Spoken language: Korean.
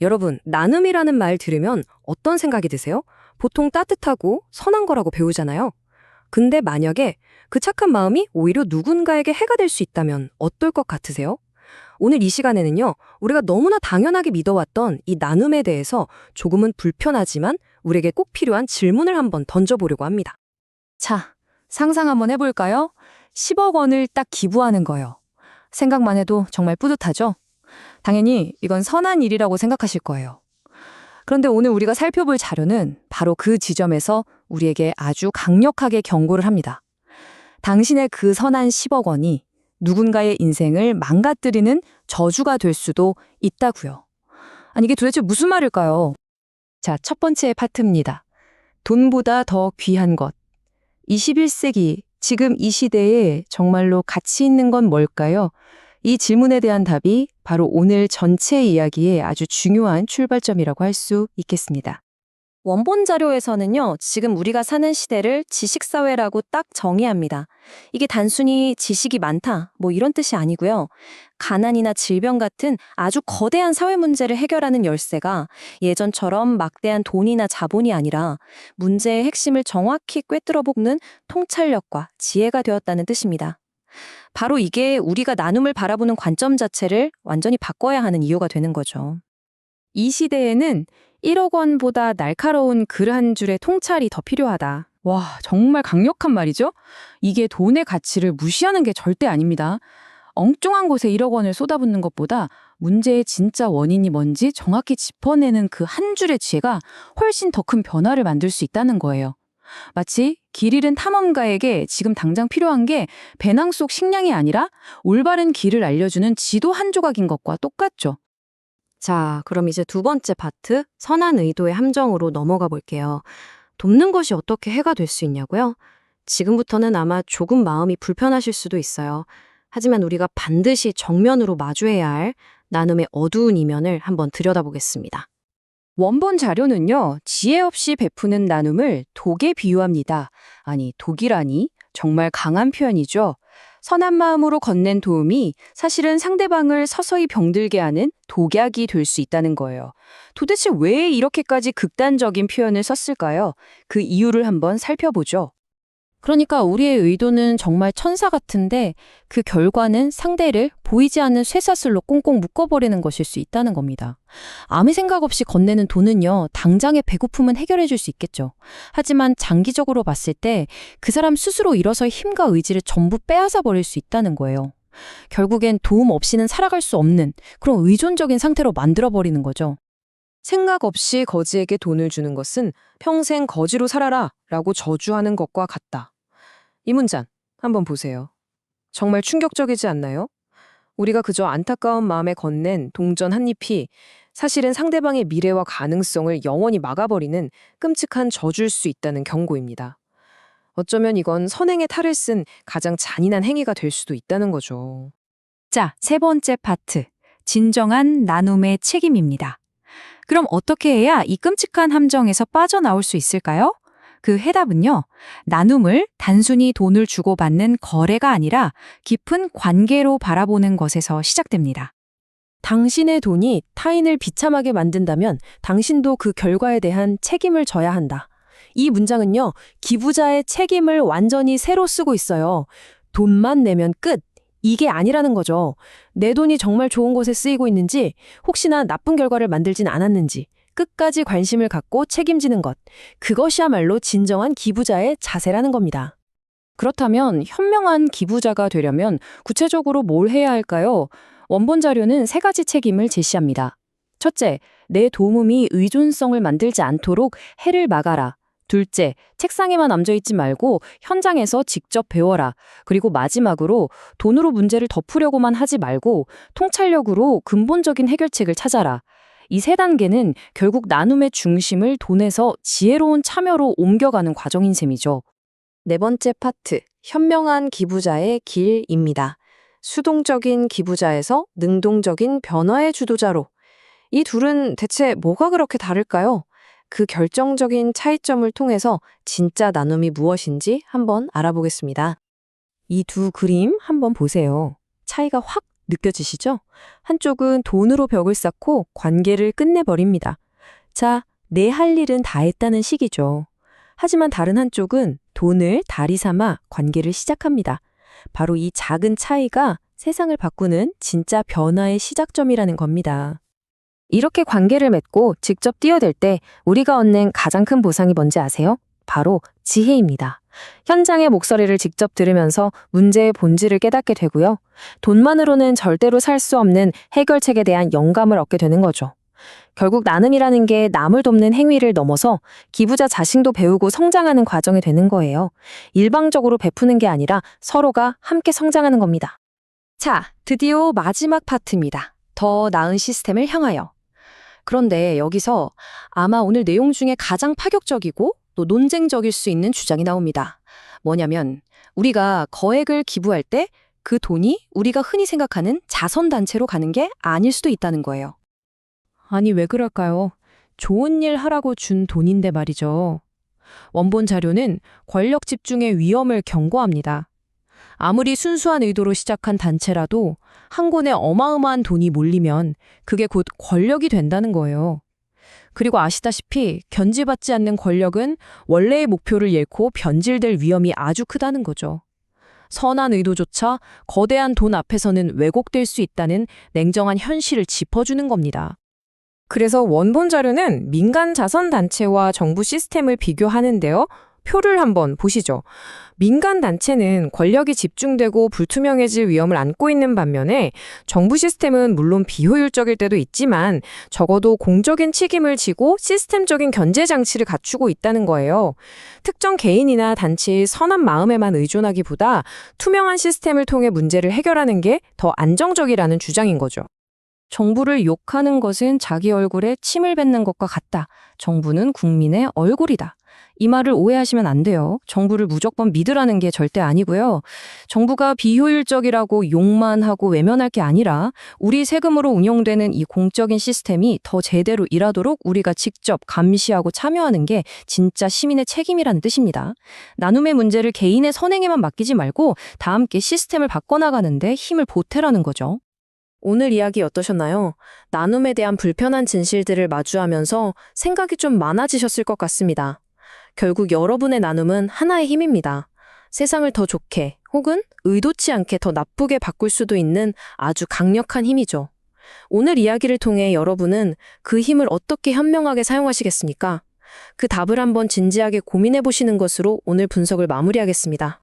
여러분, 나눔이라는 말 들으면 어떤 생각이 드세요? 보통 따뜻하고 선한 거라고 배우잖아요. 근데 만약에 그 착한 마음이 오히려 누군가에게 해가 될 수 있다면 어떨 것 같으세요? 오늘 이 시간에는요, 우리가 너무나 당연하게 믿어왔던 이 나눔에 대해서 조금은 불편하지만 우리에게 꼭 필요한 질문을 한번 던져보려고 합니다. 자, 상상 한번 해볼까요? 10억 원을 딱 기부하는 거요. 생각만 해도 정말 뿌듯하죠? 당연히 이건 선한 일이라고 생각하실 거예요. 그런데 오늘 우리가 살펴볼 자료는 바로 그 지점에서 우리에게 아주 강력하게 경고를 합니다. 당신의 그 선한 10억 원이 누군가의 인생을 망가뜨리는 저주가 될 수도 있다고요. 아니, 이게 도대체 무슨 말일까요? 자, 첫 번째 파트입니다. 돈보다 더 귀한 것. 21세기, 지금 이 시대에 정말로 가치 있는 건 뭘까요? 이 질문에 대한 답이 바로 오늘 전체 이야기의 아주 중요한 출발점이라고 할 수 있겠습니다. 원본 자료에서는요, 지금 우리가 사는 시대를 지식사회라고 딱 정의합니다. 이게 단순히 지식이 많다, 이런 뜻이 아니고요. 가난이나 질병 같은 아주 거대한 사회 문제를 해결하는 열쇠가 예전처럼 막대한 돈이나 자본이 아니라 문제의 핵심을 정확히 꿰뚫어 볶는 통찰력과 지혜가 되었다는 뜻입니다. 바로 이게 우리가 나눔을 바라보는 관점 자체를 완전히 바꿔야 하는 이유가 되는 거죠. 이 시대에는 1억 원보다 날카로운 글 한 줄의 통찰이 더 필요하다. 와, 정말 강력한 말이죠? 이게 돈의 가치를 무시하는 게 절대 아닙니다. 엉뚱한 곳에 1억 원을 쏟아붓는 것보다 문제의 진짜 원인이 뭔지 정확히 짚어내는 그 한 줄의 지혜가 훨씬 더 큰 변화를 만들 수 있다는 거예요. 마치 길 잃은 탐험가에게 지금 당장 필요한 게 배낭 속 식량이 아니라 올바른 길을 알려주는 지도 한 조각인 것과 똑같죠. 자, 그럼 이제 두 번째 파트, 선한 의도의 함정으로 넘어가 볼게요. 돕는 것이 어떻게 해가 될 수 있냐고요? 지금부터는 아마 조금 마음이 불편하실 수도 있어요. 하지만 우리가 반드시 정면으로 마주해야 할 나눔의 어두운 이면을 한번 들여다보겠습니다. 원본 자료는요, 지혜 없이 베푸는 나눔을 독에 비유합니다. 아니, 독이라니? 정말 강한 표현이죠. 선한 마음으로 건넨 도움이 사실은 상대방을 서서히 병들게 하는 독약이 될 수 있다는 거예요. 도대체 왜 이렇게까지 극단적인 표현을 썼을까요? 그 이유를 한번 살펴보죠. 그러니까 우리의 의도는 정말 천사 같은데 그 결과는 상대를 보이지 않는 쇠사슬로 꽁꽁 묶어버리는 것일 수 있다는 겁니다. 아무 생각 없이 건네는 돈은요, 당장의 배고픔은 해결해 줄 수 있겠죠. 하지만 장기적으로 봤을 때 그 사람 스스로 일어설 힘과 의지를 전부 빼앗아 버릴 수 있다는 거예요. 결국엔 도움 없이는 살아갈 수 없는 그런 의존적인 상태로 만들어버리는 거죠. 생각 없이 거지에게 돈을 주는 것은 평생 거지로 살아라 라고 저주하는 것과 같다. 이 문장 한번 보세요. 정말 충격적이지 않나요? 우리가 그저 안타까운 마음에 건넨 동전 한 잎이 사실은 상대방의 미래와 가능성을 영원히 막아버리는 끔찍한 저주일 수 있다는 경고입니다. 어쩌면 이건 선행의 탈을 쓴 가장 잔인한 행위가 될 수도 있다는 거죠. 자, 세 번째 파트. 진정한 나눔의 책임입니다. 그럼 어떻게 해야 이 끔찍한 함정에서 빠져나올 수 있을까요? 그 해답은요, 나눔을 단순히 돈을 주고받는 거래가 아니라 깊은 관계로 바라보는 것에서 시작됩니다. 당신의 돈이 타인을 비참하게 만든다면 당신도 그 결과에 대한 책임을 져야 한다. 이 문장은요, 기부자의 책임을 완전히 새로 쓰고 있어요. 돈만 내면 끝. 이게 아니라는 거죠. 내 돈이 정말 좋은 곳에 쓰이고 있는지, 혹시나 나쁜 결과를 만들진 않았는지, 끝까지 관심을 갖고 책임지는 것. 그것이야말로 진정한 기부자의 자세라는 겁니다. 그렇다면 현명한 기부자가 되려면 구체적으로 뭘 해야 할까요? 원본 자료는 세 가지 책임을 제시합니다. 첫째, 내 도움이 의존성을 만들지 않도록 해를 막아라. 둘째, 책상에만 앉아있지 말고 현장에서 직접 배워라. 그리고 마지막으로 돈으로 문제를 덮으려고만 하지 말고 통찰력으로 근본적인 해결책을 찾아라. 이 세 단계는 결국 나눔의 중심을 돈에서 지혜로운 참여로 옮겨가는 과정인 셈이죠. 네 번째 파트, 현명한 기부자의 길입니다. 수동적인 기부자에서 능동적인 변화의 주도자로. 이 둘은 대체 뭐가 그렇게 다를까요? 그 결정적인 차이점을 통해서 진짜 나눔이 무엇인지 한번 알아보겠습니다. 이 두 그림 한번 보세요. 차이가 확 느껴지시죠? 한쪽은 돈으로 벽을 쌓고 관계를 끝내버립니다. 자, 내 할 일은 다 했다는 식이죠. 하지만 다른 한쪽은 돈을 다리 삼아 관계를 시작합니다. 바로 이 작은 차이가 세상을 바꾸는 진짜 변화의 시작점이라는 겁니다. 이렇게 관계를 맺고 직접 뛰어들 때 우리가 얻는 가장 큰 보상이 뭔지 아세요? 바로 지혜입니다. 현장의 목소리를 직접 들으면서 문제의 본질을 깨닫게 되고요. 돈만으로는 절대로 살 수 없는 해결책에 대한 영감을 얻게 되는 거죠. 결국 나눔이라는 게 남을 돕는 행위를 넘어서 기부자 자신도 배우고 성장하는 과정이 되는 거예요. 일방적으로 베푸는 게 아니라 서로가 함께 성장하는 겁니다. 자, 드디어 마지막 파트입니다. 더 나은 시스템을 향하여. 그런데 여기서 아마 오늘 내용 중에 가장 파격적이고 또 논쟁적일 수 있는 주장이 나옵니다. 뭐냐면 우리가 거액을 기부할 때 그 돈이 우리가 흔히 생각하는 자선단체로 가는 게 아닐 수도 있다는 거예요. 아니, 왜 그럴까요? 좋은 일 하라고 준 돈인데 말이죠. 원본 자료는 권력 집중의 위험을 경고합니다. 아무리 순수한 의도로 시작한 단체라도 한 곳에 어마어마한 돈이 몰리면 그게 곧 권력이 된다는 거예요. 그리고 아시다시피 견지받지 않는 권력은 원래의 목표를 잃고 변질될 위험이 아주 크다는 거죠. 선한 의도조차 거대한 돈 앞에서는 왜곡될 수 있다는 냉정한 현실을 짚어주는 겁니다. 그래서 원본 자료는 민간 자선단체와 정부 시스템을 비교하는데요. 표를 한번 보시죠. 민간 단체는 권력이 집중되고 불투명해질 위험을 안고 있는 반면에 정부 시스템은 물론 비효율적일 때도 있지만 적어도 공적인 책임을 지고 시스템적인 견제 장치를 갖추고 있다는 거예요. 특정 개인이나 단체의 선한 마음에만 의존하기보다 투명한 시스템을 통해 문제를 해결하는 게 더 안정적이라는 주장인 거죠. 정부를 욕하는 것은 자기 얼굴에 침을 뱉는 것과 같다. 정부는 국민의 얼굴이다. 이 말을 오해하시면 안 돼요. 정부를 무조건 믿으라는 게 절대 아니고요. 정부가 비효율적이라고 욕만 하고 외면할 게 아니라 우리 세금으로 운영되는 이 공적인 시스템이 더 제대로 일하도록 우리가 직접 감시하고 참여하는 게 진짜 시민의 책임이라는 뜻입니다. 나눔의 문제를 개인의 선행에만 맡기지 말고 다 함께 시스템을 바꿔나가는데 힘을 보태라는 거죠. 오늘 이야기 어떠셨나요? 나눔에 대한 불편한 진실들을 마주하면서 생각이 좀 많아지셨을 것 같습니다. 결국 여러분의 나눔은 하나의 힘입니다. 세상을 더 좋게 혹은 의도치 않게 더 나쁘게 바꿀 수도 있는 아주 강력한 힘이죠. 오늘 이야기를 통해 여러분은 그 힘을 어떻게 현명하게 사용하시겠습니까? 그 답을 한번 진지하게 고민해 보시는 것으로 오늘 분석을 마무리하겠습니다.